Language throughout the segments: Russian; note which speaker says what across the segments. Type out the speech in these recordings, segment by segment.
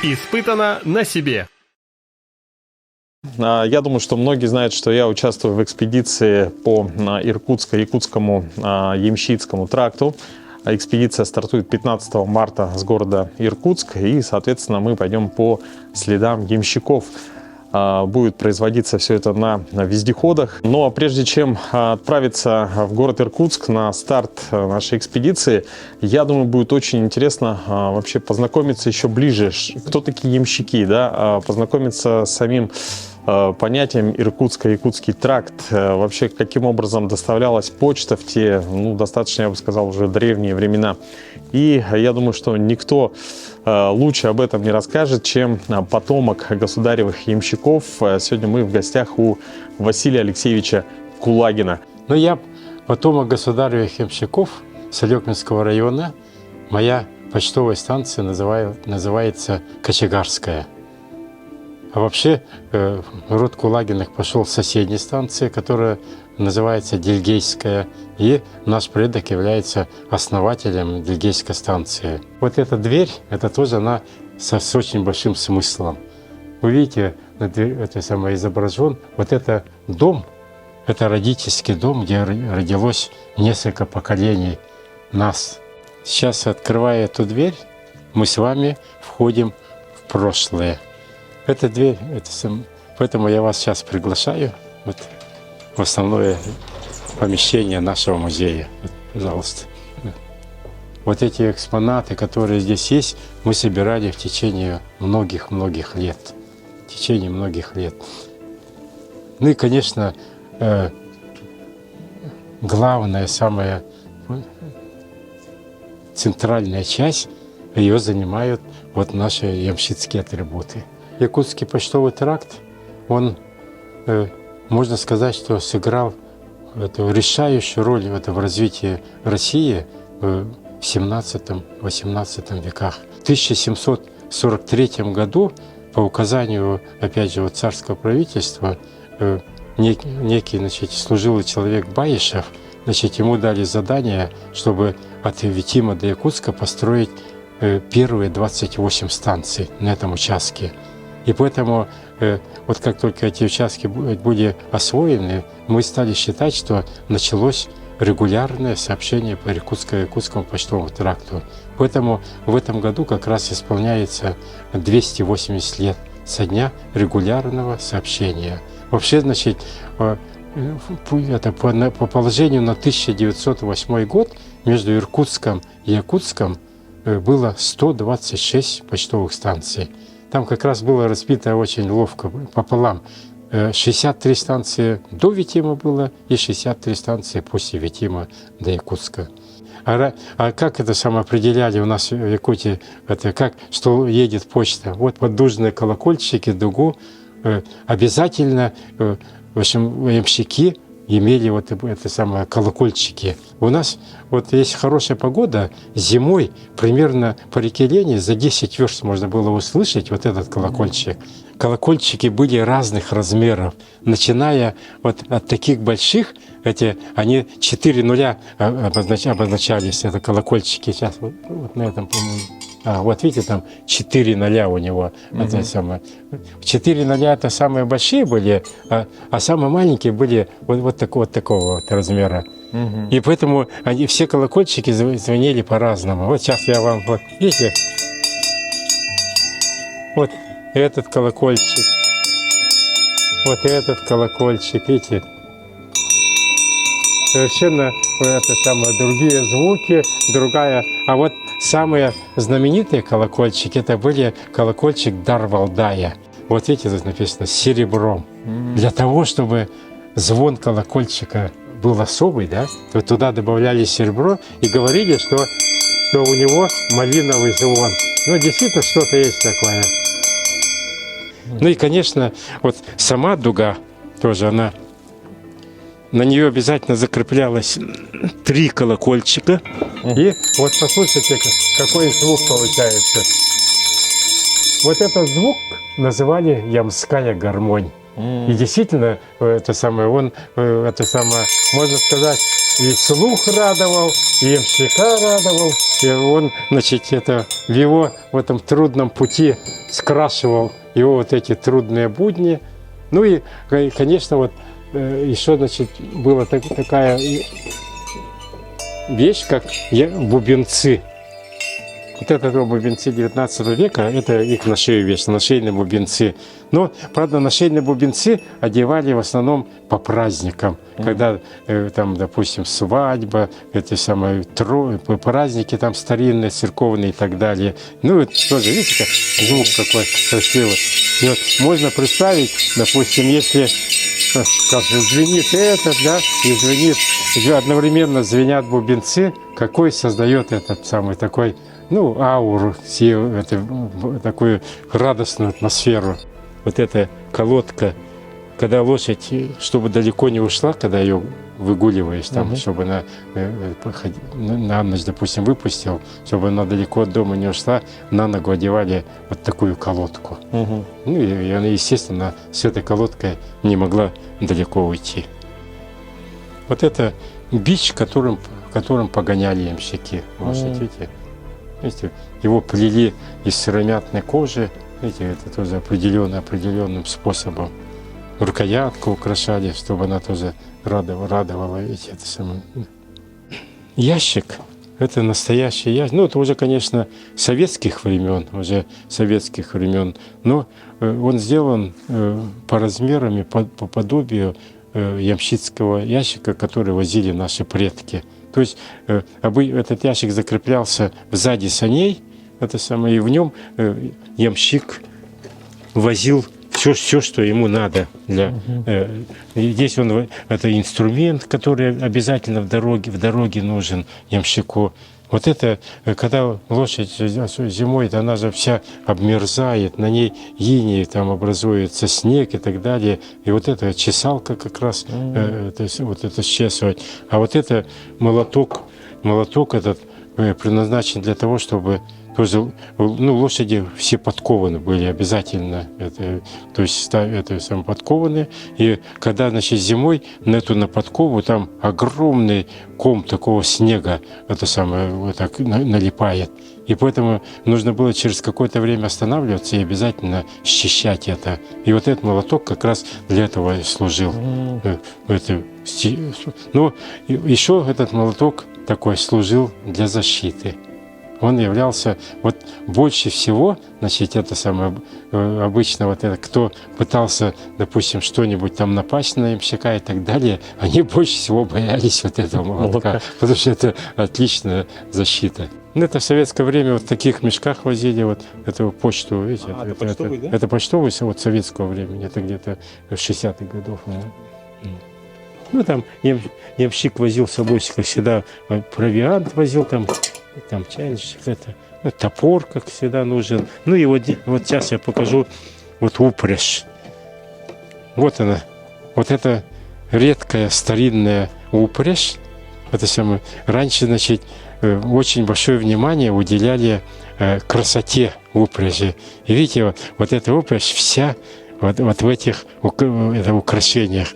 Speaker 1: Испытано на себе.
Speaker 2: Я думаю, что многие знают, что я участвую в экспедиции по Иркутско-Якутскому ямщицкому тракту. Экспедиция стартует 15 марта с города Иркутск, и, соответственно, мы пойдем по следам ямщиков. Будет производиться все это на вездеходах. Но прежде чем отправиться в город Иркутск на старт нашей экспедиции, я думаю, будет очень интересно вообще познакомиться еще ближе, кто такие ямщики, да? Познакомиться с самим понятием Иркутско-Якутский тракт, вообще каким образом доставлялась почта в те, достаточно, я бы сказал, уже древние времена. И я думаю, что никто лучше об этом не расскажет, чем потомок государевых ямщиков. Сегодня мы в гостях у Василия Алексеевича Кулагина.
Speaker 3: Я потомок государевых ямщиков Солёкинского района. Моя почтовая станция называется Кочегарская. А вообще род Кулагиных пошел с соседней станции, которая называется Дельгейская, и наш предок является основателем Дельгейской станции. Вот эта дверь, это тоже она с очень большим смыслом. Вы видите, на дверь, это самое изображен, вот это дом, это родительский дом, где родилось несколько поколений нас. Сейчас, открывая эту дверь, мы с вами входим в прошлое. Эта дверь, поэтому я вас сейчас приглашаю в основное помещение нашего музея. Пожалуйста. Вот эти экспонаты, которые здесь есть, мы собирали в течение многих-многих лет. В течение многих лет. И, конечно, главная, самая центральная часть, ее занимают вот наши ямщицкие атрибуты. Якутский почтовый тракт, он, можно сказать, что сыграл эту решающую роль в развитии России в 17-18 веках. В 1743 году по указанию, опять же, царского правительства, некий служилый человек Баишев, ему дали задание, чтобы от Витима до Якутска построить первые 28 станций на этом участке. И поэтому, вот как только эти участки были освоены, мы стали считать, что началось регулярное сообщение по Якутскому почтовому тракту. Поэтому в этом году как раз исполняется 280 лет со дня регулярного сообщения. Вообще, это по положению на 1908 год между Иркутском и Якутском было 126 почтовых станций. Там как раз было разбито очень ловко пополам. 63 станции до Витима было и 63 станции после Витима до Якутска. А как это определяли у нас в Якутии, что едет почта? Вот поддужные колокольчики, дугу. Обязательно, в общем, ямщики имели колокольчики. У нас если хорошая погода, зимой примерно по реке Лени за 10 верст можно было услышать вот этот колокольчик. Колокольчики были разных размеров, начиная от таких больших, они 4 нуля обозначались, это колокольчики. Сейчас вот на этом, по-моему. Вот видите, там 4 ноля у него. Это 4 ноля это самые большие были, а самые маленькие были вот такого размера. И поэтому все колокольчики звенели по-разному. Вот сейчас я вам, видите, вот этот колокольчик, вот этот колокольчик, видите, совершенно другие звуки, другая. А вот самые знаменитые колокольчики, это были колокольчик Дар-Валдая. Вот видите, тут написано с серебром. Для того, чтобы звон колокольчика был особый, да, то туда добавляли серебро и говорили, что у него малиновый звон. Действительно, что-то есть такое. И, конечно, сама дуга тоже, на нее обязательно закреплялось 3 колокольчика. И послушайте, какой звук получается. Вот этот звук называли ямская гармонь. И действительно, можно сказать, и слух радовал, и ямщика радовал. И он, значит, это в его в этом трудном пути скрашивал его вот эти трудные будни. Ну и, конечно, вот еще, значит, была такая вещь, как бубенцы. Вот это бубенцы 19 века, это их на шею вешали, нашейные бубенцы. Но, правда, нашейные бубенцы одевали в основном по праздникам, когда там, допустим, свадьба, эти самые праздники там старинные, церковные и так далее. Ну, это тоже, видите, как звук какой красивый. И вот можно представить, допустим, если, скажем, звенит это, да, и звенит, одновременно звенят бубенцы, какой создает этот самый такой, ну, ауру, такую радостную атмосферу. Вот эта колодка, когда лошадь, чтобы далеко не ушла, когда ее выгуливаешь, там, чтобы она на ночь, допустим, выпустил, чтобы она далеко от дома не ушла, на ногу одевали вот такую колодку. Ну, и она, естественно, с этой колодкой не могла далеко уйти. Вот это бич, которым погоняли ямщики. Видите? Видите, его плели из сыромятной кожи, видите, это тоже определенным способом. Рукоятку украшали, чтобы она тоже радовала. Видите, это самое. Ящик, это настоящий ящик. Ну, это уже, конечно, советских времен, но он сделан по размерам и по подобию ямщицкого ящика, который возили наши предки. То есть этот ящик закреплялся сзади саней, это самое, и в нем ямщик возил все, что ему надо. Здесь это инструмент, который обязательно в дороге нужен ямщику. Вот это, когда лошадь зимой, она же вся обмерзает, на ней иней там образуется снег и так далее. И вот эта чесалка как раз вот это счесывать. А вот это молоток этот предназначен для того, чтобы тоже, ну, лошади все подкованы были обязательно, то есть это сам подкованы. И когда, значит, зимой на подкову там огромный ком такого снега, это самое, вот так налипает. И поэтому нужно было через какое-то время останавливаться и обязательно счищать это. И вот этот молоток как раз для этого служил. Но еще этот молоток такой служил для защиты. Он являлся, вот больше всего, значит, это самое, обычно вот это, кто пытался, допустим, что-нибудь там напасть на ямщика и так далее, они больше всего боялись вот этого молотка, потому что это отличная защита. Ну, это в советское время вот в таких мешках возили вот эту почту, видите, это почтовый, да? Это почтовый вот советского времени, это где-то 60-х годов. Ну, там ямщик возил с собой, как всегда, провиант возил, там чайничек, топор, как всегда, нужен. Ну и вот сейчас я покажу вот упряжь. Вот она. Вот это редкая старинная упряжь. Это самое. Раньше, значит, очень большое внимание уделяли красоте упряжи. И видите, вот эта упряжь вся вот в этих украшениях.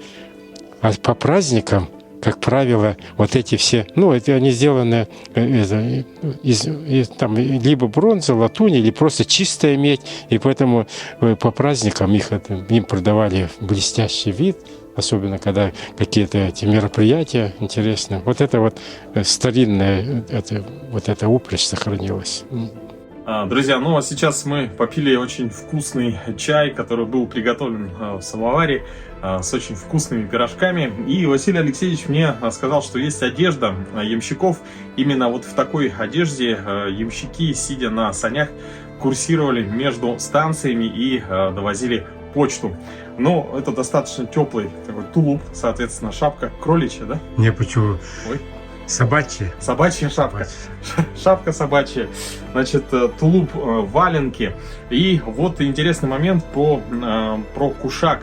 Speaker 3: А по праздникам, как правило, вот эти все, ну, это они сделаны из там, либо бронзы, латуни, или просто чистая медь, и поэтому по праздникам им продавали блестящий вид, особенно когда какие-то эти мероприятия интересные. Вот это вот старинная, вот эта упряжь сохранилась.
Speaker 2: Друзья, ну а сейчас мы попили очень вкусный чай, который был приготовлен в самоваре с очень вкусными пирожками. И Василий Алексеевич мне сказал, что есть одежда ямщиков. Именно вот в такой одежде ямщики, сидя на санях, курсировали между станциями и довозили почту. Но это достаточно теплый такой тулуп, соответственно, шапка кроличья, да?
Speaker 3: Не, почему?
Speaker 2: Ой.
Speaker 3: Собачья.
Speaker 2: Собачья шапка. Шапка собачья. Значит, тулуп, валенки. И вот интересный момент про кушак.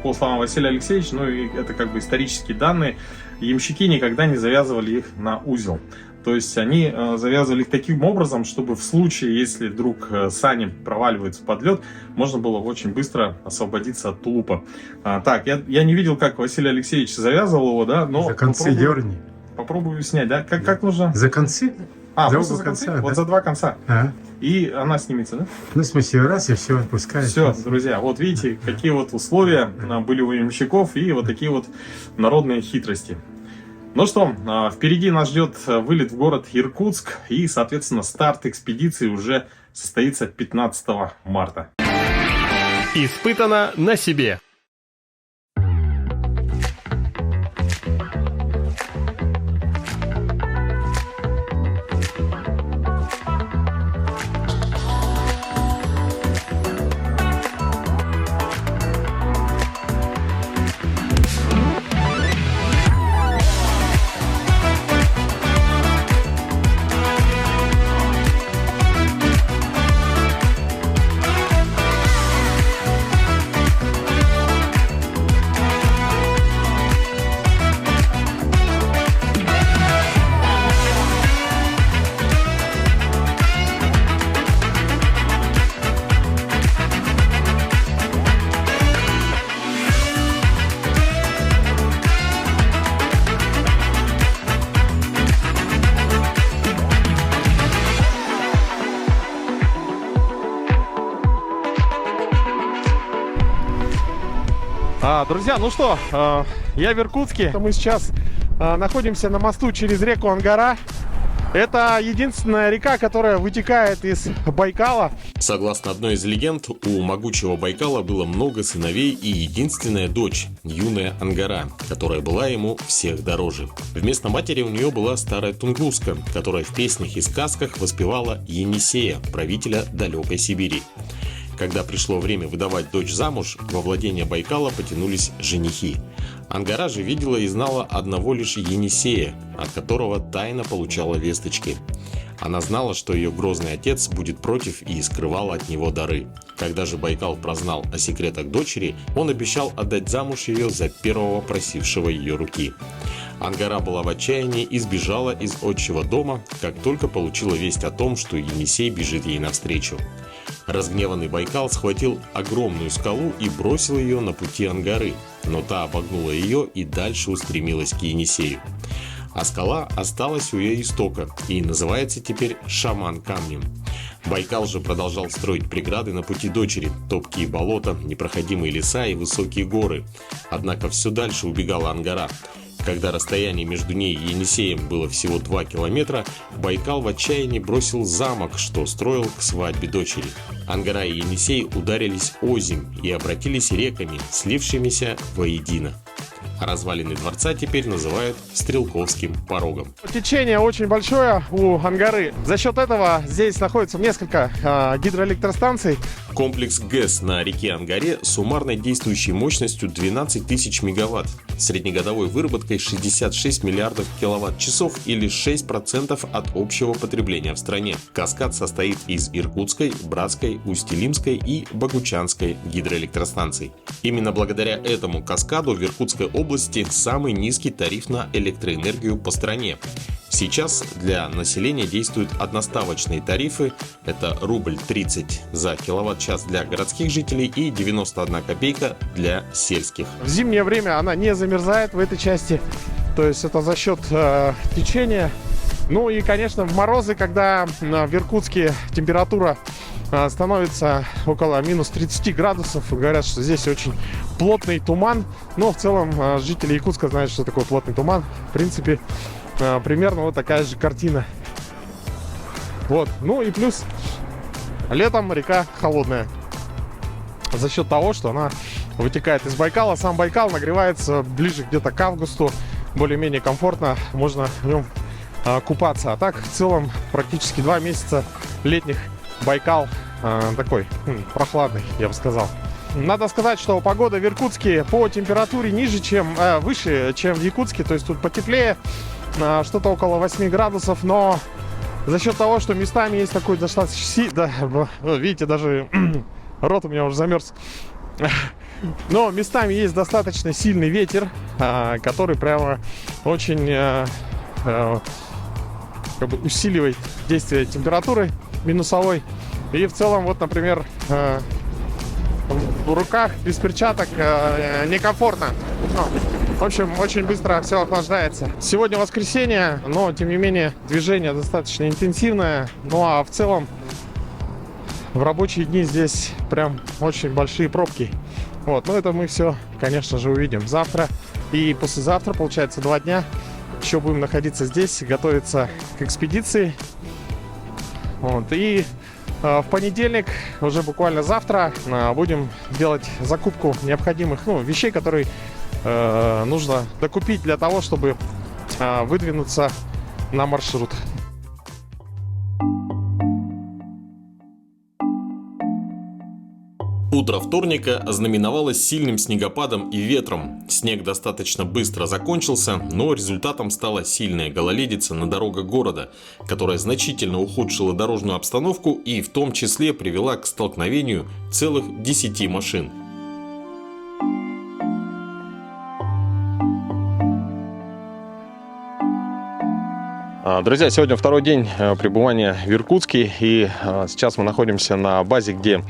Speaker 2: По словам Василия Алексеевича, ну и это как бы исторические данные, ямщики никогда не завязывали их на узел. То есть они завязывали их таким образом, чтобы в случае, если вдруг сани проваливаются под лед, можно было очень быстро освободиться от тулупа. Так, я не видел, как Василий Алексеевич завязывал его, да, но
Speaker 3: За концы дерни.
Speaker 2: попробую снять, да? Как нужно?
Speaker 3: За концы? За
Speaker 2: просто
Speaker 3: оба
Speaker 2: за концы?
Speaker 3: конца,
Speaker 2: Вот
Speaker 3: да.
Speaker 2: за два конца.
Speaker 3: Ага.
Speaker 2: И она снимется, да?
Speaker 3: Ну, в смысле, раз и все отпускает.
Speaker 2: Все, друзья, вот видите, какие вот условия были у ямщиков и вот такие вот народные хитрости. Ну что, впереди нас ждет вылет в город Иркутск и, соответственно, старт экспедиции уже состоится 15 марта.
Speaker 1: Испытано на себе. Друзья, ну что, я в Иркутске. Мы сейчас находимся на мосту через реку Ангара. Это единственная река, которая вытекает из Байкала.
Speaker 4: Согласно одной из легенд, у могучего Байкала было много сыновей и единственная дочь, юная Ангара, которая была ему всех дороже. Вместо матери у нее была старая тунгуска, которая в песнях и сказках воспевала Енисея, правителя далекой Сибири. Когда пришло время выдавать дочь замуж, во владение Байкала потянулись женихи. Ангара же видела и знала одного лишь Енисея, от которого тайно получала весточки. Она знала, что ее грозный отец будет против и скрывала от него дары. Когда же Байкал прознал о секретах дочери, он обещал отдать замуж ее за первого просившего ее руки. Ангара была в отчаянии и сбежала из отчего дома, как только получила весть о том, что Енисей бежит ей навстречу. Разгневанный Байкал схватил огромную скалу и бросил ее на пути Ангары, но та обогнула ее и дальше устремилась к Енисею. А скала осталась у ее истока и называется теперь Шаман камнем. Байкал же продолжал строить преграды на пути дочери, топкие болота, непроходимые леса и высокие горы. Однако все дальше убегала Ангара. Когда расстояние между ней и Енисеем было всего 2 километра, Байкал в отчаянии бросил замок, что строил к свадьбе дочери. Ангара и Енисей ударились озимь и обратились реками, слившимися воедино. А развалины дворца теперь называют Стрелковским порогом.
Speaker 1: Течение очень большое у Ангары. За счет этого здесь находится несколько гидроэлектростанций.
Speaker 4: Комплекс ГЭС на реке Ангаре с суммарной действующей мощностью 12 тысяч мегаватт, среднегодовой выработкой 66 миллиардов киловатт-часов или 6% от общего потребления в стране. Каскад состоит из Иркутской, Братской, Усть-Илимской и Богучанской гидроэлектростанций. Именно благодаря этому каскаду в Иркутской области самый низкий тариф на электроэнергию по стране. Сейчас для населения действуют одноставочные тарифы. Это рубль 30 за киловатт-час для городских жителей и 91 копейка для сельских.
Speaker 1: В зимнее время она не замерзает в этой части. То есть это за счет течения. Ну и, конечно, в морозы, когда в Иркутске температура становится около минус 30 градусов. Говорят, что здесь очень плотный туман. Но в целом жители Якутска знают, что такое плотный туман. В принципе, примерно вот такая же картина. Вот. Ну и плюс летом река холодная. За счет того, что она вытекает из Байкала. Сам Байкал нагревается ближе где-то к августу. Более-менее комфортно. Можно в нем купаться. А так, в целом, практически 2 месяца летних Байкал такой прохладный, я бы сказал. Надо сказать, что погода в Иркутске по температуре выше, чем в Якутске. То есть тут потеплее, что-то около 8 градусов. Но за счет того, что местами есть такой достаточно... видите, даже рот у меня уже замерз. Но местами есть достаточно сильный ветер, который прямо очень как бы усиливает действие температуры минусовой. И в целом, вот, например, в руках без перчаток некомфортно. В общем, очень быстро все охлаждается. Сегодня воскресенье, но тем не менее движение достаточно интенсивное. Ну а в целом в рабочие дни здесь прям очень большие пробки. Вот, но это мы все, конечно же, увидим завтра и послезавтра. Получается 2 дня. Еще будем находиться здесь, готовиться к экспедиции. Вот, и в понедельник, уже буквально завтра, будем делать закупку необходимых вещей, которые нужно докупить для того, чтобы выдвинуться на маршрут.
Speaker 4: Утро вторника ознаменовалось сильным снегопадом и ветром. Снег достаточно быстро закончился, но результатом стала сильная гололедица на дорогах города, которая значительно ухудшила дорожную обстановку и в том числе привела к столкновению целых 10 машин.
Speaker 2: Друзья, сегодня второй день пребывания в Иркутске, и сейчас мы находимся на базе, где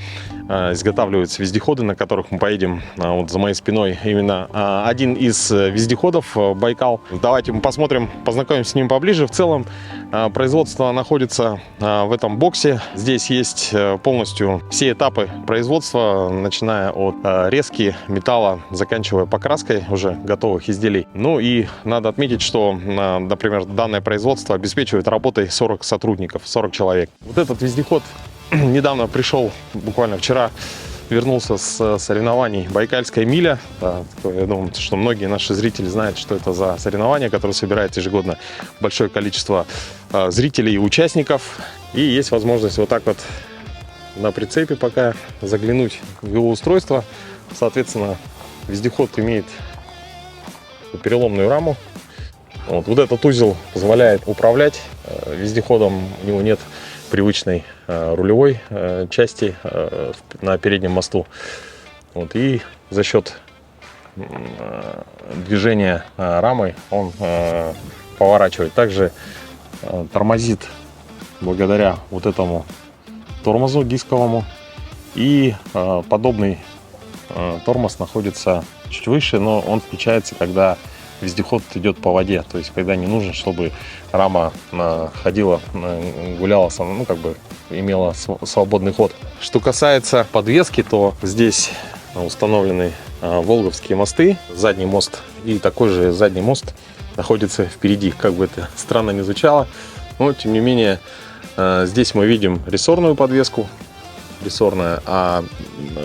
Speaker 2: изготавливаются вездеходы, на которых мы поедем. Вот за моей спиной именно один из вездеходов Байкал. Давайте мы посмотрим, познакомимся с ним поближе. В целом производство находится в этом боксе. Здесь есть полностью все этапы производства, начиная от резки металла, заканчивая покраской уже готовых изделий. Ну и надо отметить, что, например, данное производство обеспечивает работой 40 сотрудников, 40 человек. Вот этот вездеход недавно пришел, буквально вчера, вернулся с соревнований «Байкальская миля». Я думаю, что многие наши зрители знают, что это за соревнования, которые собирают ежегодно большое количество зрителей и участников. И есть возможность вот так вот на прицепе пока заглянуть в его устройство. Соответственно, вездеход имеет переломную раму. Вот этот узел позволяет управлять вездеходом. У него нет привычной рулевой части на переднем мосту. Вот, и за счет движения рамы он поворачивает. Также тормозит благодаря вот этому тормозу дисковому. И подобный тормоз находится чуть выше, но он включается, когда вездеход идет по воде, то есть когда не нужно, чтобы рама ходила, гуляла, имела свободный ход. Что касается подвески, то здесь установлены волговские мосты, задний мост, и такой же задний мост находится впереди. Как бы это странно ни звучало, но тем не менее здесь мы видим рессорную подвеску, а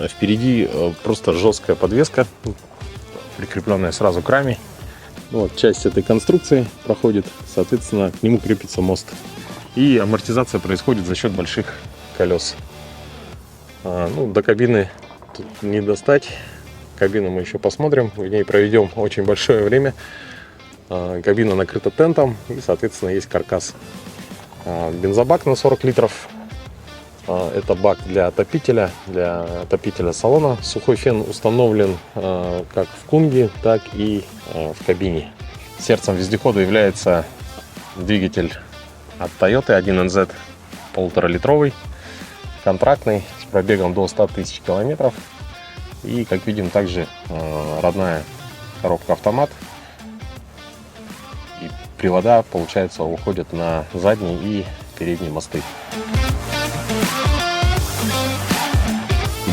Speaker 2: впереди просто жесткая подвеска, прикрепленная сразу к раме. Вот, часть этой конструкции проходит, соответственно, к нему крепится мост. И амортизация происходит за счет больших колес. До кабины тут не достать. Кабину мы еще посмотрим, в ней проведем очень большое время. Кабина накрыта тентом и, соответственно, есть каркас. Бензобак на 40 литров. Это бак для отопителя салона. Сухой фен установлен как в Кунге, так и в кабине. Сердцем вездехода является двигатель от Toyota 1NZ, 1,5-литровый, контрактный, с пробегом до 100 тысяч километров. И, как видим, также родная коробка автомат. И привода, получается, уходят на задние и передние мосты.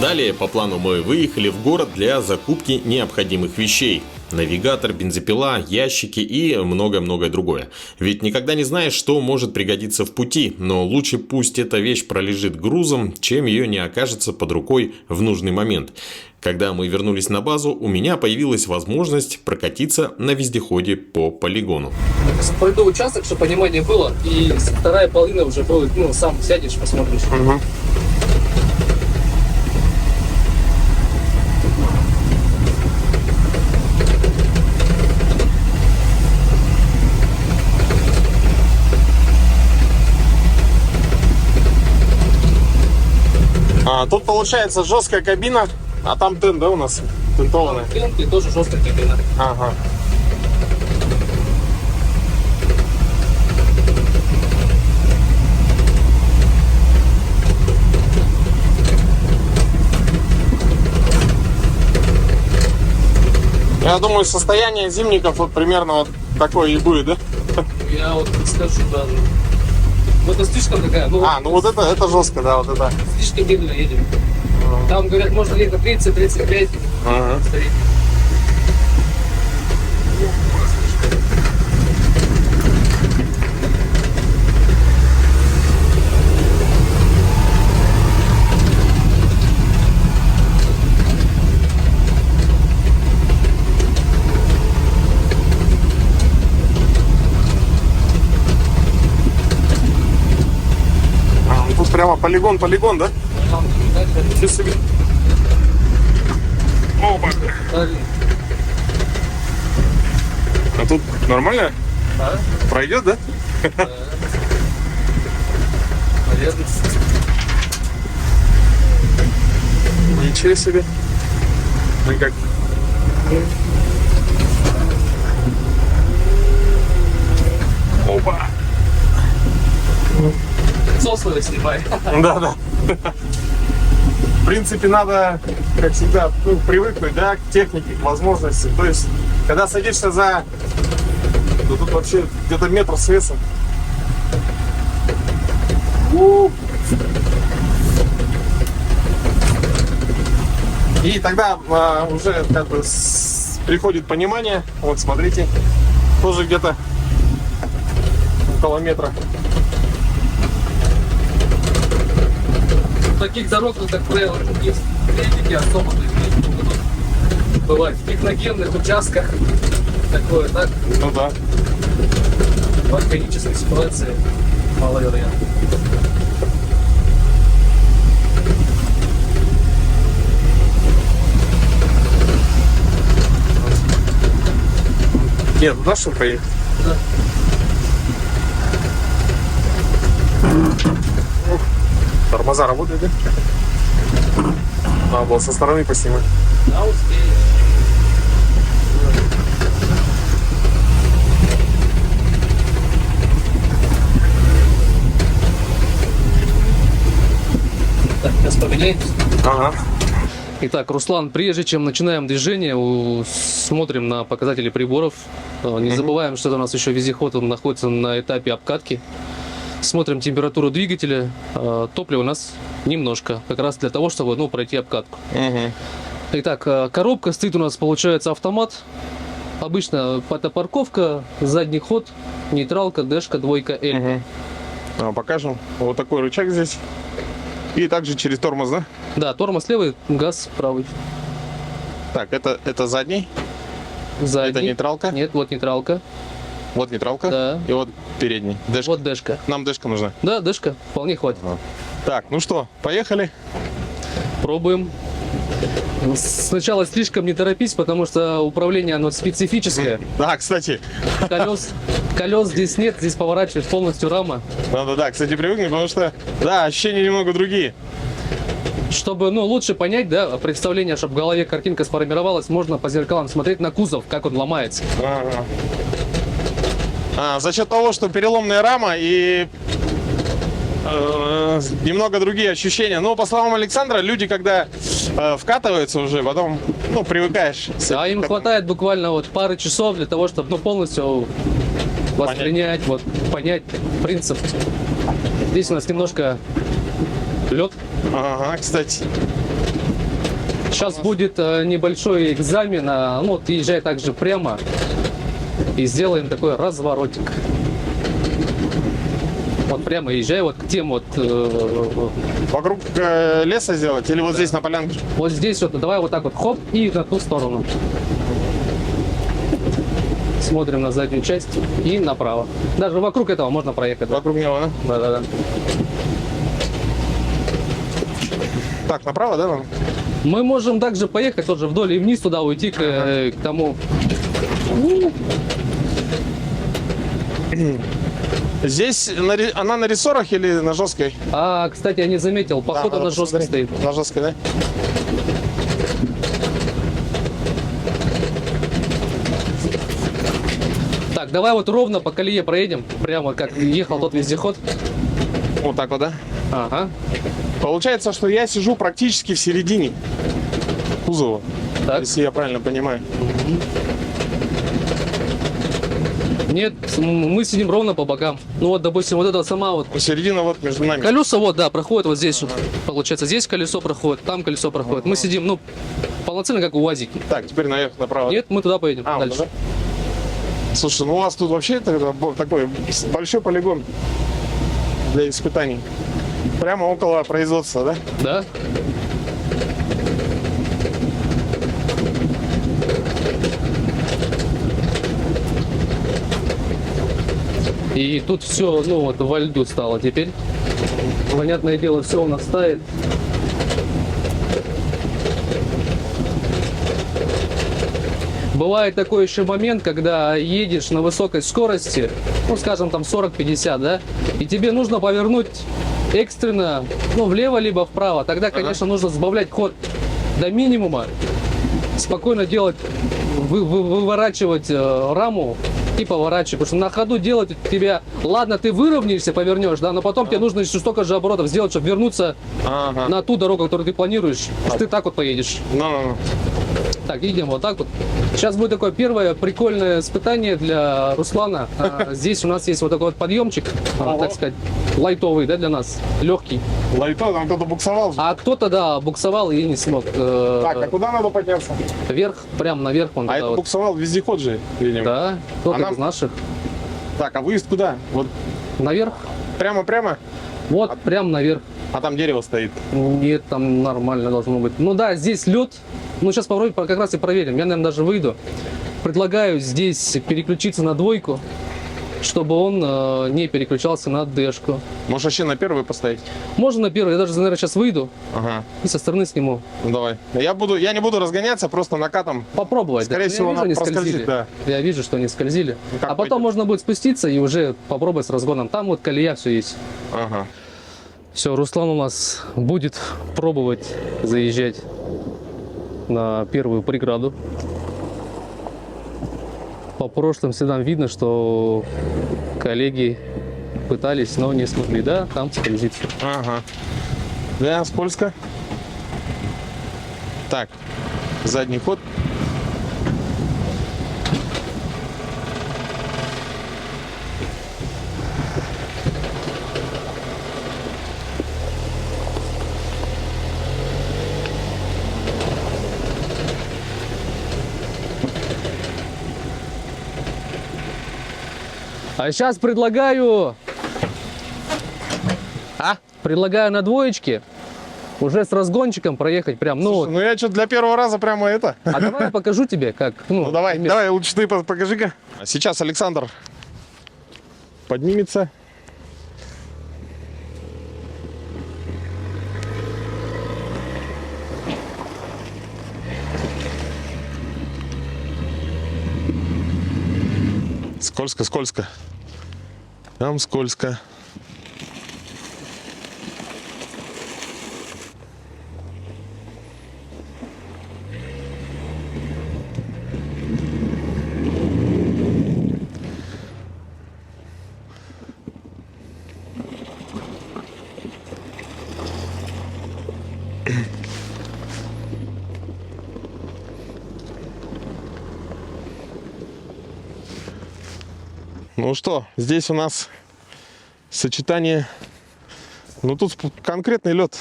Speaker 4: Далее по плану мы выехали в город для закупки необходимых вещей. Навигатор, бензопила, ящики и многое-многое другое. Ведь никогда не знаешь, что может пригодиться в пути, но лучше пусть эта вещь пролежит грузом, чем ее не окажется под рукой в нужный момент. Когда мы вернулись на базу, у меня появилась возможность прокатиться на вездеходе по полигону.
Speaker 5: Пройду участок, чтобы понимание было, и вторая половина уже будет, сам сядешь, посмотришь.
Speaker 1: Тут получается жесткая кабина, а там тент, да, у нас тентованная?
Speaker 5: Тент и тоже жесткая кабина.
Speaker 1: Ага. Я думаю, состояние зимников вот примерно вот такое и будет, да?
Speaker 5: Я вот не скажу даже. Ну, это слишком такая, ну,
Speaker 1: А, ну вот это жестко, да, вот это.
Speaker 5: слишком медленно едем. Там, говорят, можно ехать 30-35.
Speaker 1: Ага.
Speaker 5: Стоит.
Speaker 1: А, ну тут прямо полигон, да?
Speaker 5: Там, дальше.
Speaker 1: Ничего себе. Опа.
Speaker 5: Дальше.
Speaker 1: А тут нормально?
Speaker 5: Да?
Speaker 1: Пройдет, да?
Speaker 5: Наверное.
Speaker 1: Ничего себе. Ну и как? Опа.
Speaker 5: Лицо свое снимай.
Speaker 1: Да. В принципе, надо, как всегда, ну, привыкнуть, да, к технике, к возможности. То есть, когда садишься за... Да тут вообще где-то метр с весом. И тогда уже как бы приходит понимание. Вот, смотрите, тоже где-то около метра.
Speaker 5: Таких дорог, ну, как правило, есть критики особо. Бывает в техногенных участках. Такое, так?
Speaker 1: Ну да.
Speaker 5: В органической ситуации маловероятно.
Speaker 1: Нет, туда что поехать?
Speaker 5: Да.
Speaker 1: Тормоза работают, да? Надо было со стороны поснимать.
Speaker 5: Да, успею. Так, сейчас поменяемся.
Speaker 1: Ага.
Speaker 5: Итак, Руслан, прежде чем начинаем движение, смотрим на показатели приборов. Не забываем, что это у нас еще вездеход, он находится на этапе обкатки. Смотрим температуру двигателя. Топлива у нас немножко, как раз для того, чтобы, ну, пройти обкатку. Итак, коробка стоит у нас, получается, автомат. Обычно это парковка, задний ход, нейтралка, дэшка, двойка, L.
Speaker 1: Покажем. Вот такой рычаг здесь. И также через тормоз, да?
Speaker 5: Да, тормоз левый, газ правый.
Speaker 1: Так, это задний.
Speaker 5: Задний.
Speaker 1: Это нейтралка?
Speaker 5: Нет, вот нейтралка.
Speaker 1: Вот нейтралка.
Speaker 5: Да.
Speaker 1: И вот передний. Дэшка.
Speaker 5: Вот дэшка.
Speaker 1: Нам дэшка нужна.
Speaker 5: Да, дэшка, вполне хватит.
Speaker 1: Так, ну что, поехали.
Speaker 5: Пробуем. Сначала слишком не торопись, потому что управление оно специфическое.
Speaker 1: Да, кстати.
Speaker 5: Колес здесь нет, здесь поворачивает полностью рама.
Speaker 1: Надо, да, кстати, привыкнуть, потому что, да, ощущения немного другие.
Speaker 5: Чтобы, ну, лучше понять, да, представление, чтобы в голове картинка сформировалась, можно по зеркалам смотреть на кузов, как он ломается.
Speaker 1: За счет того, что переломная рама и немного другие ощущения. Но, по словам Александра, люди, когда вкатываются уже, потом, ну, привыкаешь.
Speaker 5: А им хватает буквально вот пары часов для того, чтобы, ну, полностью воспринять, вот, понять принцип. Здесь у нас немножко лед.
Speaker 1: Ага, кстати.
Speaker 5: Сейчас будет небольшой экзамен, ну, вот, езжай также прямо и сделаем такой разворотик. Вот прямо езжай вот к тем вот...
Speaker 1: Вокруг леса сделать или вот здесь на полянке?
Speaker 5: Вот здесь вот, давай вот так вот, хоп, и на ту сторону. Смотрим на заднюю часть и направо. Даже вокруг этого можно проехать.
Speaker 1: Вокруг него, да?
Speaker 5: Да-да-да.
Speaker 1: Так, направо, да, нам?
Speaker 5: Мы можем также поехать тоже вдоль и вниз туда уйти к тому.
Speaker 1: Здесь она на рессорах или на жесткой?
Speaker 5: А, кстати, я не заметил, походу
Speaker 1: надо
Speaker 5: на жестко
Speaker 1: посмотреть.
Speaker 5: стоит.
Speaker 1: На жесткой, да?
Speaker 5: Так, давай вот ровно по колее проедем, прямо как ехал тот вездеход.
Speaker 1: Вот так вот, да?
Speaker 5: Ага.
Speaker 1: Получается, что я сижу практически в середине кузова.
Speaker 5: Так.
Speaker 1: если я правильно понимаю.
Speaker 5: Нет, мы сидим ровно по бокам. Ну вот, допустим, вот эта сама вот
Speaker 1: Середина вот между нами.
Speaker 5: колеса, вот, да, проходит вот здесь вот. Получается, здесь колесо проходит, там колесо проходит. Мы сидим, ну, полноценно, как УАЗики.
Speaker 1: Так, теперь наверх направо.
Speaker 5: Нет, мы туда поедем
Speaker 1: А,
Speaker 5: дальше.
Speaker 1: да? Слушай, ну у вас тут вообще такой большой полигон для испытаний. Прямо около производства, да?
Speaker 5: Да? И тут все, ну вот во льду стало теперь. Понятное дело, все у нас тает. Бывает такой еще момент, когда едешь на высокой скорости, ну скажем там 40-50, да, и тебе нужно повернуть экстренно, ну влево либо вправо. Тогда, конечно, нужно сбавлять ход до минимума, спокойно делать, выворачивать раму и поворачивать. Потому что на ходу делать тебя, ладно, ты выровняешься, повернешь, да, но потом тебе нужно еще столько же оборотов сделать, чтобы вернуться
Speaker 1: Ага.
Speaker 5: на ту дорогу, которую ты планируешь. Потому что ты так вот поедешь.
Speaker 1: Ну.
Speaker 5: Так, едем вот так вот. Сейчас будет такое первое прикольное испытание для Руслана. Здесь у нас есть вот такой вот подъемчик, так сказать, лайтовый, да, для нас, легкий.
Speaker 1: Лайто, там кто-то буксовал же.
Speaker 5: А кто-то, да, буксовал и не смог.
Speaker 1: Так, а куда надо подняться?
Speaker 5: Вверх, прям наверх он
Speaker 1: А
Speaker 5: туда
Speaker 1: это
Speaker 5: вот.
Speaker 1: буксовал вездеход же, видимо.
Speaker 5: Да, кто-то
Speaker 1: А нам-
Speaker 5: из наших.
Speaker 1: Так, а выезд куда? Вот
Speaker 5: Наверх,
Speaker 1: прямо-прямо?
Speaker 5: вот, прям наверх.
Speaker 1: А там дерево стоит.
Speaker 5: Нет, там нормально должно быть. Ну да, здесь лед. Ну сейчас попробуем, как раз и проверим. Я, наверное, даже выйду. Предлагаю здесь переключиться на двойку, чтобы он не переключался на дэшку.
Speaker 1: Можешь вообще на первый поставить?
Speaker 5: Можно на первый, я даже, наверное, сейчас выйду
Speaker 1: Ага.
Speaker 5: и со стороны сниму.
Speaker 1: Ну давай. Я не буду разгоняться, просто накатом.
Speaker 5: Попробовать.
Speaker 1: Скорее
Speaker 5: да.
Speaker 1: всего,
Speaker 5: Я вижу,
Speaker 1: она
Speaker 5: они
Speaker 1: проскользит,
Speaker 5: скользили.
Speaker 1: да.
Speaker 5: Я вижу, что они скользили.
Speaker 1: Ну, как
Speaker 5: А потом
Speaker 1: пойдет?
Speaker 5: можно будет спуститься и уже попробовать с разгоном. Там вот колея все есть.
Speaker 1: Ага.
Speaker 5: Все, Руслан у нас будет пробовать заезжать на первую преграду. По прошлым следам видно, что коллеги пытались, но не смогли. Да, там скользит.
Speaker 1: Ага. Да, скользко. Так, задний ход.
Speaker 5: А сейчас предлагаю... Предлагаю на двоечке уже с разгончиком проехать прям. Ну,
Speaker 1: Слушай, ну я что для первого раза прямо это.
Speaker 5: а давай я покажу тебе, как.
Speaker 1: Ну давай,
Speaker 5: пример.
Speaker 1: давай, лучше ты покажи-ка. Сейчас Александр поднимется. Скользко, скользко. Там скользко. Ну что, здесь у нас сочетание, ну тут конкретный лед.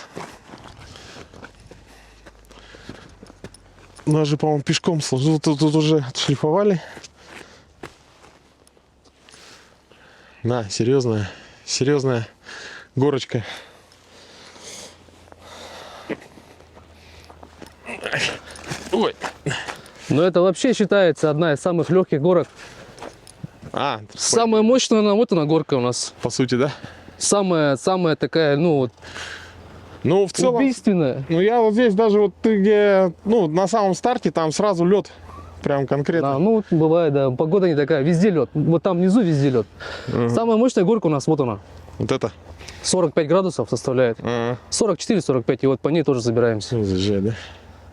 Speaker 1: Нас же, по-моему, пешком служил, тут уже отшлифовали. Да, серьезная горочка. Ой.
Speaker 5: Но это вообще считается одна из самых легких горок. Самая мощная, наверное, вот она горка у нас.
Speaker 1: по сути, да?
Speaker 5: Самая такая, ну, вот,
Speaker 1: Ну, в целом,
Speaker 5: убийственная.
Speaker 1: ну я вот здесь даже вот ты где, ну, на самом старте, там сразу лед. Прям конкретно.
Speaker 5: Да, ну, вот бывает, да, погода не такая, везде лед. Вот там внизу везде лед. Самая мощная горка у нас, вот она.
Speaker 1: Вот это.
Speaker 5: 45 градусов составляет.
Speaker 1: Ага.
Speaker 5: 44-45, и вот по ней тоже забираемся.
Speaker 1: Заезжай, да?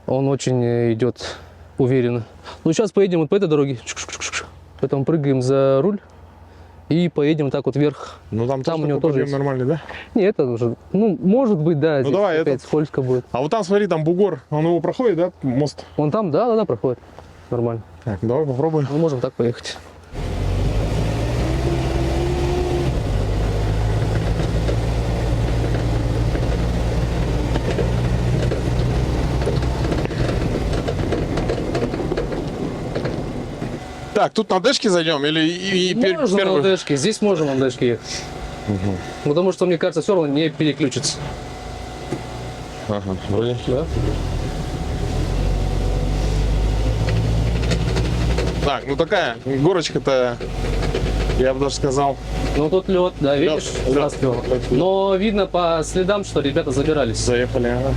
Speaker 5: Он очень идет уверенно. Ну, сейчас поедем вот по этой дороге. Потом прыгаем за руль И поедем так вот вверх.
Speaker 1: Ну там,
Speaker 5: Там
Speaker 1: тоже
Speaker 5: у него
Speaker 1: такой
Speaker 5: тоже
Speaker 1: подъем
Speaker 5: есть.
Speaker 1: нормальный, да?
Speaker 5: Не, это уже, ну, может быть, да, здесь
Speaker 1: давай
Speaker 5: опять
Speaker 1: этот.
Speaker 5: скользко будет.
Speaker 1: А вот там, смотри, там бугор, он его проходит, да, мост?
Speaker 5: Вон там, да, проходит. Нормально.
Speaker 1: Так, давай попробуем.
Speaker 5: Мы можем так поехать.
Speaker 1: Так, тут на дэшке зайдем или
Speaker 5: Можно на
Speaker 1: первый?
Speaker 5: ЛДшке, здесь можем на ЛДшке ехать. Потому что, мне кажется, все равно не переключится.
Speaker 1: Ага, вроде.
Speaker 5: Да?
Speaker 1: Так, ну такая горочка-то, я бы даже сказал.
Speaker 5: Ну тут лед, да, видишь?
Speaker 1: Лёд.
Speaker 5: Здравствуй. Но видно по следам, что ребята забирались.
Speaker 1: Заехали, ага.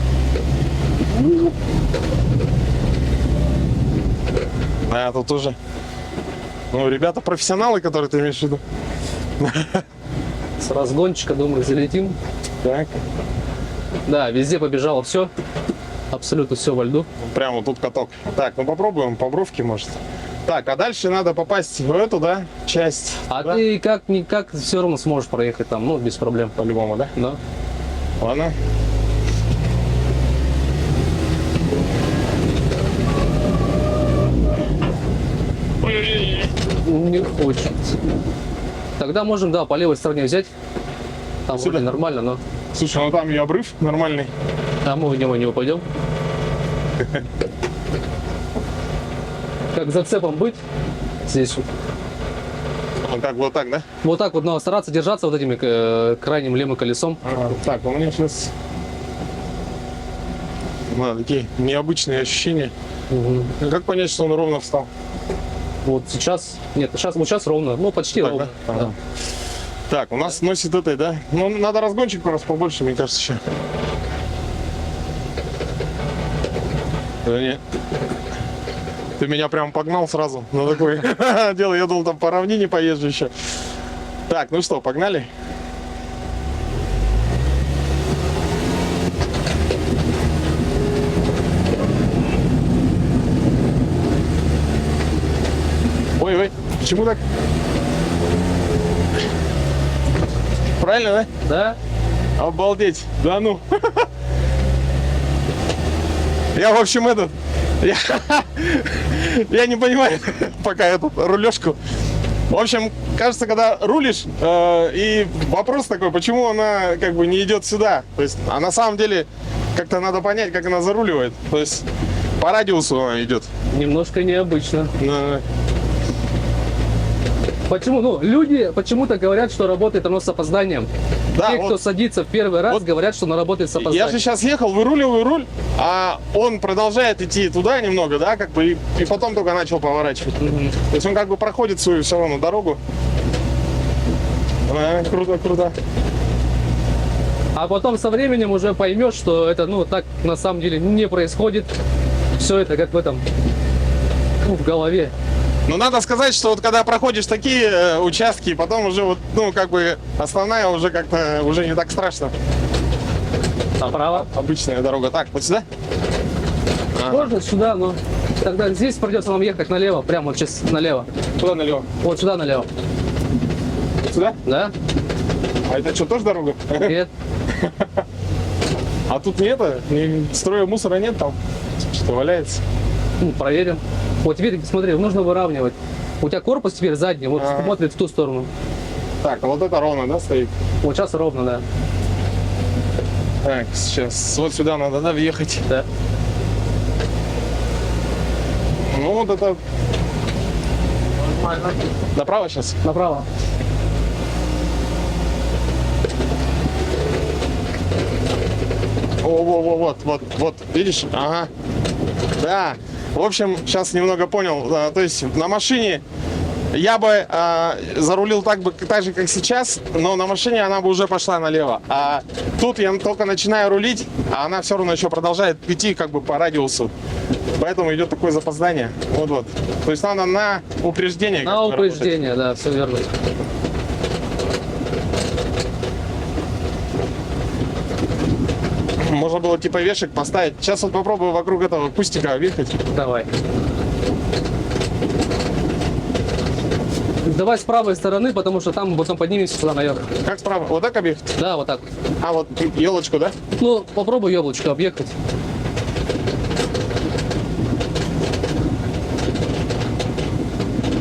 Speaker 1: А тут уже. Ну, ребята профессионалы, которые ты имеешь в виду.
Speaker 5: С разгончика, думаю, залетим.
Speaker 1: Так.
Speaker 5: Да, везде побежало все. Абсолютно все во льду.
Speaker 1: Прямо тут каток. Так, ну попробуем по бровке, может. Так, а дальше надо попасть в эту, да, часть.
Speaker 5: А
Speaker 1: да?
Speaker 5: ты как-никак все равно сможешь проехать там, ну, без проблем.
Speaker 1: По-любому, да?
Speaker 5: Да.
Speaker 1: Ладно.
Speaker 5: Не хочет. Тогда можем, да, по левой стороне взять. Там
Speaker 1: Сюда?
Speaker 5: вроде нормально, но
Speaker 1: Слушай, ну там и обрыв нормальный.
Speaker 5: там мы в него не упадем. Как зацепом быть здесь вот.
Speaker 1: Ну, как вот так, да?
Speaker 5: Вот так вот надо стараться держаться вот этими крайним левым колесом.
Speaker 1: Так, у меня сейчас такие необычные ощущения. Как понять, что он ровно встал?
Speaker 5: Вот сейчас, нет, сейчас ровно, ну почти
Speaker 1: Так,
Speaker 5: ровно.
Speaker 1: да? Ага.
Speaker 5: Да.
Speaker 1: Так, у нас носит этой, да? Ну, надо разгончик просто побольше, мне кажется, еще. Да нет. Ты меня прям погнал сразу на такое дело. Я думал, там по равнине поезжу еще. Так, ну что, погнали? Ой, почему так? Правильно,
Speaker 5: Да?
Speaker 1: да? Обалдеть. Да ну. Я, в общем, я не понимаю пока эту рулежку. В общем, кажется, когда рулишь, и вопрос такой, почему она как бы не идет сюда. То есть, а на самом деле как-то надо понять, как она заруливает. То есть по радиусу она идет.
Speaker 5: Немножко необычно. Почему? Ну, люди почему-то говорят, что работает оно с опозданием.
Speaker 1: Да,
Speaker 5: Те, кто
Speaker 1: вот.
Speaker 5: садится в первый раз,
Speaker 1: Вот.
Speaker 5: говорят, что оно работает с
Speaker 1: Я
Speaker 5: опозданием.
Speaker 1: же сейчас ехал, выруливаю руль, а он продолжает идти туда немного, да, как бы, и потом только начал поворачивать.
Speaker 5: Мгм.
Speaker 1: То есть он как бы проходит свою все равно дорогу. Круто, круто.
Speaker 5: А потом со временем уже поймешь, что это, ну, так на самом деле не происходит. Все это как в этом, ну, в голове.
Speaker 1: Но надо сказать, что вот когда проходишь такие участки, потом уже вот, ну, как бы основная уже как-то уже не так страшно.
Speaker 5: Направо.
Speaker 1: Обычная дорога. Так, вот сюда?
Speaker 5: Можно сюда, но тогда здесь придется нам ехать налево, прямо вот сейчас налево.
Speaker 1: Куда налево?
Speaker 5: Вот сюда налево.
Speaker 1: Вот сюда?
Speaker 5: Да?
Speaker 1: А это что, тоже дорога?
Speaker 5: Нет.
Speaker 1: А тут не это, строя мусора нет там, что валяется.
Speaker 5: Ну, проверим. Вот теперь, смотри, нужно выравнивать. У тебя корпус теперь задний, вот
Speaker 1: Ага.
Speaker 5: смотрит в ту сторону.
Speaker 1: Так, а вот это ровно, да, стоит?
Speaker 5: Вот сейчас ровно, да.
Speaker 1: Так, сейчас вот сюда надо, да, въехать.
Speaker 5: Да.
Speaker 1: Ну, вот это... Направо сейчас?
Speaker 5: Направо.
Speaker 1: Вот, видишь? Ага. Да. В общем, сейчас немного понял. То есть на машине я бы зарулил так же, как сейчас, но на машине она бы уже пошла налево. А тут я только начинаю рулить, а она все равно еще продолжает идти как бы по радиусу. Поэтому идет такое запоздание. Вот. То есть надо на упреждение.
Speaker 5: На
Speaker 1: как бы работать.
Speaker 5: упреждение, да, все верно.
Speaker 1: Можно было типа вешек поставить. Сейчас вот попробую вокруг этого кустика въехать.
Speaker 5: Давай. Давай с правой стороны, потому что там потом поднимемся сюда наверх.
Speaker 1: Как справа? Вот так объехать?
Speaker 5: Да, вот так.
Speaker 1: А, вот елочку, да?
Speaker 5: Ну, попробуй яблочко объехать.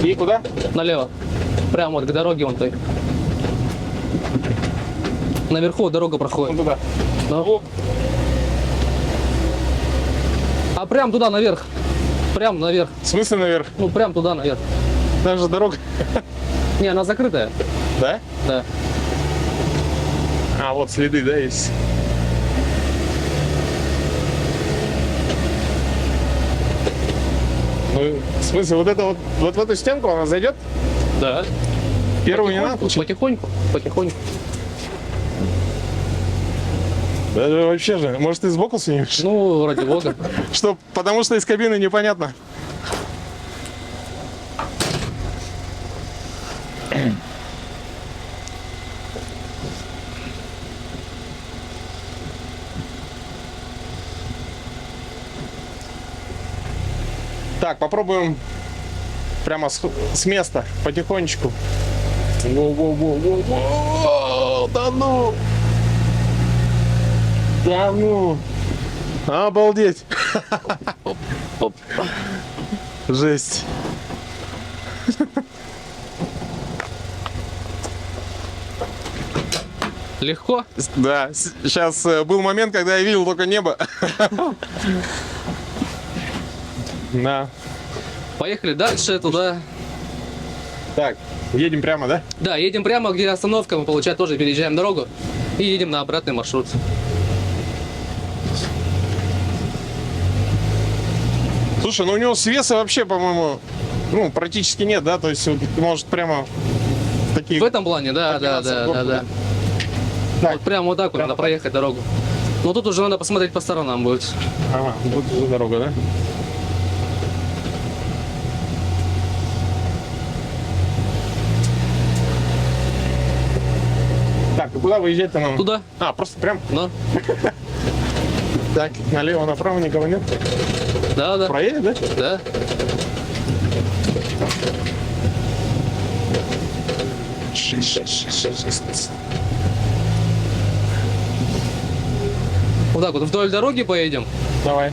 Speaker 1: И куда?
Speaker 5: Налево. Прямо вот к дороге вон той. Наверху дорога
Speaker 1: Вон
Speaker 5: проходит.
Speaker 1: туда.
Speaker 5: Да. А прям туда наверх. Прям наверх.
Speaker 1: В смысле наверх?
Speaker 5: Ну, прям туда наверх.
Speaker 1: Там же дорога.
Speaker 5: Не, она закрытая.
Speaker 1: Да?
Speaker 5: Да.
Speaker 1: А, вот следы, да, есть. Ну, в смысле, вот это вот в эту стенку она зайдет?
Speaker 5: Да.
Speaker 1: Первую не надо?
Speaker 5: Потихоньку. Потихоньку.
Speaker 1: Даже вообще же, может, ты сбоку снимешь?
Speaker 5: Ну, ради бога.
Speaker 1: Что, потому что из кабины непонятно. Так, попробуем прямо с места, потихонечку. Воу-воу-воу-воу-воу. Да ну! Да ну! Обалдеть! Жесть!
Speaker 5: Легко?
Speaker 1: Да, сейчас был момент, когда я видел только небо. Да.
Speaker 5: Поехали дальше туда.
Speaker 1: Так, едем прямо, да?
Speaker 5: Да, едем прямо, где остановка, мы, получается, тоже переезжаем дорогу. И едем на обратный маршрут.
Speaker 1: Слушай, ну у него свеса вообще, по-моему, ну, практически нет, да? То есть, вот, может, прямо такие...
Speaker 5: В этом плане, да.
Speaker 1: подниматься в горку,
Speaker 5: Да.
Speaker 1: Так.
Speaker 5: Вот прямо вот так вот надо проехать дорогу. Но тут уже надо посмотреть по сторонам будет.
Speaker 1: Ага, вот уже дорога, да? Так, и куда выезжать-то нам?
Speaker 5: Туда?
Speaker 1: А, просто прям.
Speaker 5: Да.
Speaker 1: Так, налево, направо никого нет.
Speaker 5: Да.
Speaker 1: Проедет, да?
Speaker 5: Да. Вот так вот вдоль дороги поедем.
Speaker 1: Давай.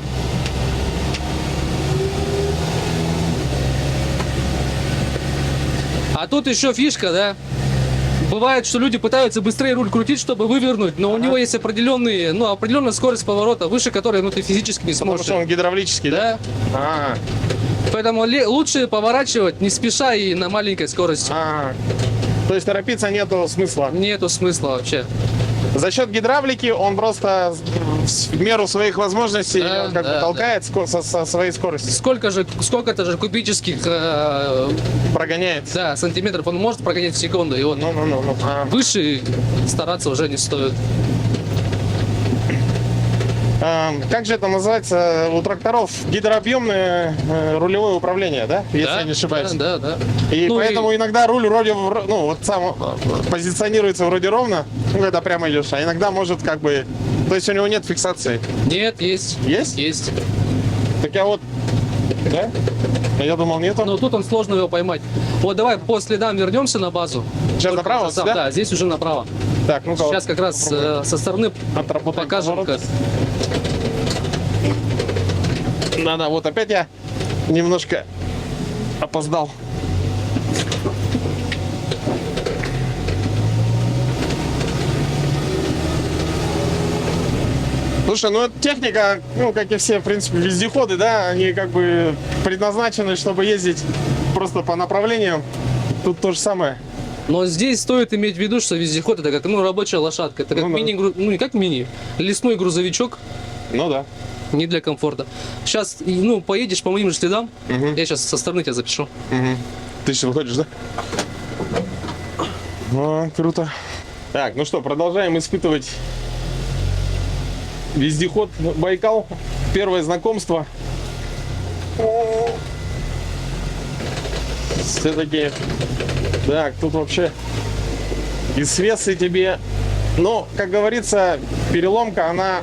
Speaker 5: А тут еще фишка, да. Бывает, что люди пытаются быстрее руль крутить, чтобы вывернуть, но у него есть определенная скорость поворота, выше которой ты физически не
Speaker 1: Потому
Speaker 5: сможешь.
Speaker 1: что он гидравлический, да?
Speaker 5: Да.
Speaker 1: А,
Speaker 5: Поэтому лучше поворачивать не спеша и на маленькой скорости.
Speaker 1: То есть торопиться нету смысла.
Speaker 5: Нету смысла вообще.
Speaker 1: За счет гидравлики он просто в меру своих возможностей
Speaker 5: Да,
Speaker 1: как бы
Speaker 5: да,
Speaker 1: толкает со своей скоростью.
Speaker 5: Сколько-то же кубических
Speaker 1: Прогоняет.
Speaker 5: да, сантиметров он может прогонять в секунду. И вот
Speaker 1: Ну.
Speaker 5: выше стараться уже не стоит.
Speaker 1: Как же это называется у тракторов? Гидрообъемное рулевое управление, да? Если
Speaker 5: Да,
Speaker 1: я не ошибаюсь.
Speaker 5: Да.
Speaker 1: И
Speaker 5: Ну
Speaker 1: поэтому иногда руль вроде, ну, вот сам позиционируется вроде ровно, ну, когда прямо идешь, а иногда может как бы... То есть у него нет фиксации.
Speaker 5: Нет, есть.
Speaker 1: Есть?
Speaker 5: Есть.
Speaker 1: Так я вот... Да? Я думал, нету.
Speaker 5: Но тут он сложно его поймать. Вот давай по следам вернемся на базу.
Speaker 1: Сейчас
Speaker 5: Только
Speaker 1: направо,
Speaker 5: сам-
Speaker 1: да?
Speaker 5: Да, здесь уже направо.
Speaker 1: Так, ну-ка.
Speaker 5: Сейчас как раз со стороны
Speaker 1: Отработаем
Speaker 5: покажем,
Speaker 1: поворот.
Speaker 5: как.
Speaker 1: Да, вот опять я немножко опоздал. Слушай, ну эта техника, ну, как и все, в принципе, вездеходы, да, они как бы предназначены, чтобы ездить просто по направлениям. Тут то же самое.
Speaker 5: Но здесь стоит иметь в виду, что вездеход это как рабочая лошадка. Это как
Speaker 1: Ну да.
Speaker 5: не как мини, лесной грузовичок,
Speaker 1: Ну да.
Speaker 5: не для комфорта. Сейчас, поедешь по моим же следам, я сейчас со стороны тебя запишу.
Speaker 1: Ты сейчас выходишь, да? О, круто. Так, ну что, продолжаем испытывать вездеход Байкал. Первое знакомство. Все-таки. Так, тут вообще и свесы тебе. Но, как говорится, переломка, она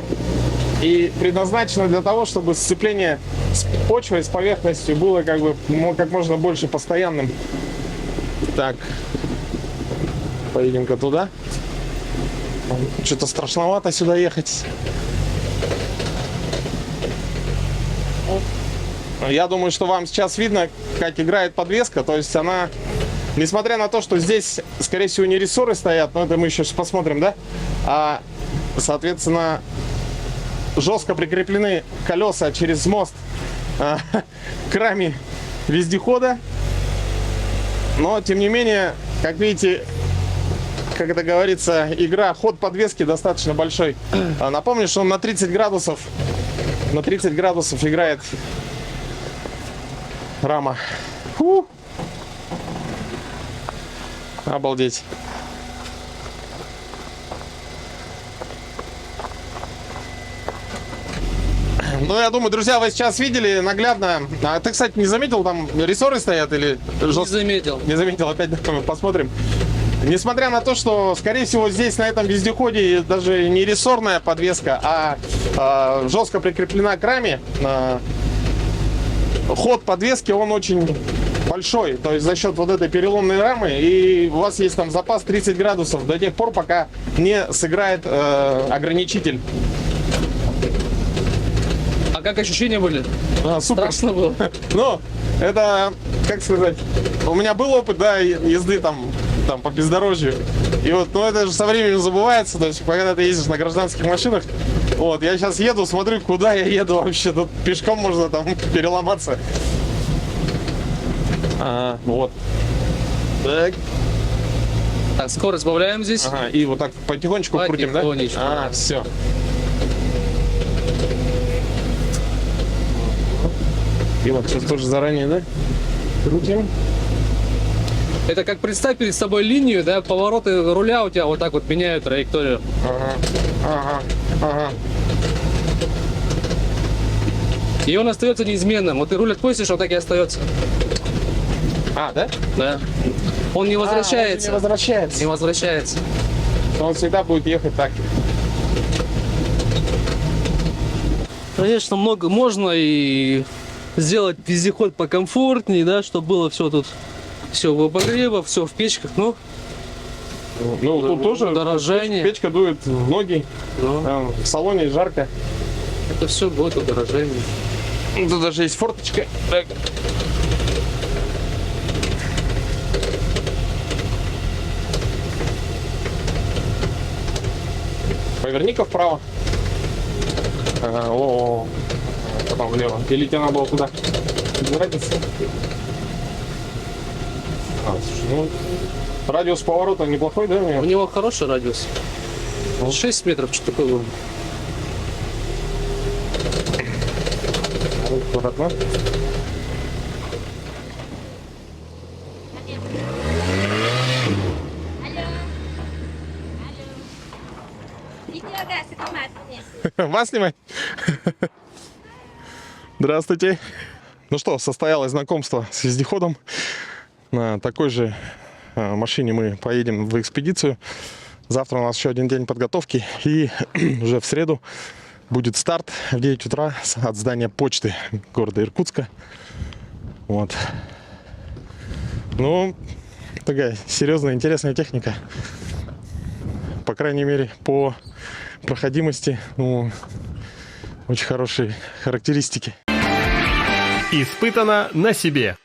Speaker 1: и предназначена для того, чтобы сцепление с почвой, с поверхностью было как бы как можно больше постоянным. Так. Поедем-ка туда. Что-то страшновато сюда ехать. Я думаю, что вам сейчас видно, как играет подвеска. То есть она, несмотря на то, что здесь, скорее всего, не рессоры стоят, но это мы еще посмотрим, да? А, соответственно, жестко прикреплены колеса через мост к раме вездехода. Но, тем не менее, как видите, как это говорится, ход подвески достаточно большой. Напомню, что он на 30 градусов играет рама. Фу. Обалдеть. Ну, я думаю, друзья, вы сейчас видели наглядно. А ты, кстати, не заметил, там рессоры стоят или жестко?
Speaker 5: Не заметил.
Speaker 1: Не заметил, опять посмотрим. Несмотря на то, что, скорее всего, здесь на этом вездеходе даже не рессорная подвеска, а жестко прикреплена к раме, ход подвески, он очень большой. То есть за счет вот этой переломной рамы, и у вас есть там запас 30 градусов до тех пор, пока не сыграет ограничитель.
Speaker 5: А как ощущения были?
Speaker 1: Супер.
Speaker 5: Страшно было.
Speaker 1: Ну, это, как сказать, у меня был опыт, да, езды там по бездорожью. И вот, ну, это же со временем забывается, то есть, когда ты ездишь на гражданских машинах, вот, я сейчас еду, смотрю, куда я еду вообще, тут пешком можно там переломаться. Вот. Так.
Speaker 5: Так, скорость сбавляем здесь.
Speaker 1: Ага, и вот так потихонечку крутим, да?
Speaker 5: Потихонечку.
Speaker 1: Все. И вот сейчас тоже заранее, да? Крутим.
Speaker 5: Это как представь перед собой линию, да, повороты руля у тебя вот так вот меняют траекторию.
Speaker 1: Ага.
Speaker 5: И он остается неизменным. Вот ты руль отпустишь, он так и остается.
Speaker 1: Да?
Speaker 5: Да. Он не возвращается.
Speaker 1: Он не возвращается.
Speaker 5: Не возвращается.
Speaker 1: Он всегда будет ехать так.
Speaker 5: Конечно, много можно и сделать вездеход покомфортнее, да, чтобы было все тут, все в обогревах, все в печках, но
Speaker 1: Ну, тут тоже
Speaker 5: удорожание.
Speaker 1: печка дует в ноги,
Speaker 5: Но
Speaker 1: в салоне жарко.
Speaker 5: это все будет удорожение.
Speaker 1: Тут даже есть форточка. Так. Поверни-ка вправо. Потом влево. Или тебе надо было туда? Нравится? Слушай, ну, радиус поворота неплохой, да?
Speaker 5: У него хороший радиус. 6 метров, что такое было.
Speaker 1: Аккуратно. Вас снимать? Здравствуйте. Ну что, состоялось знакомство с вездеходом. На такой же машине мы поедем в экспедицию. Завтра у нас еще один день подготовки. И уже в среду будет старт в 9 утра от здания почты города Иркутска. Вот. Ну, такая серьезная, интересная техника. По крайней мере, по проходимости, ну, очень хорошие характеристики.
Speaker 6: Испытано на себе.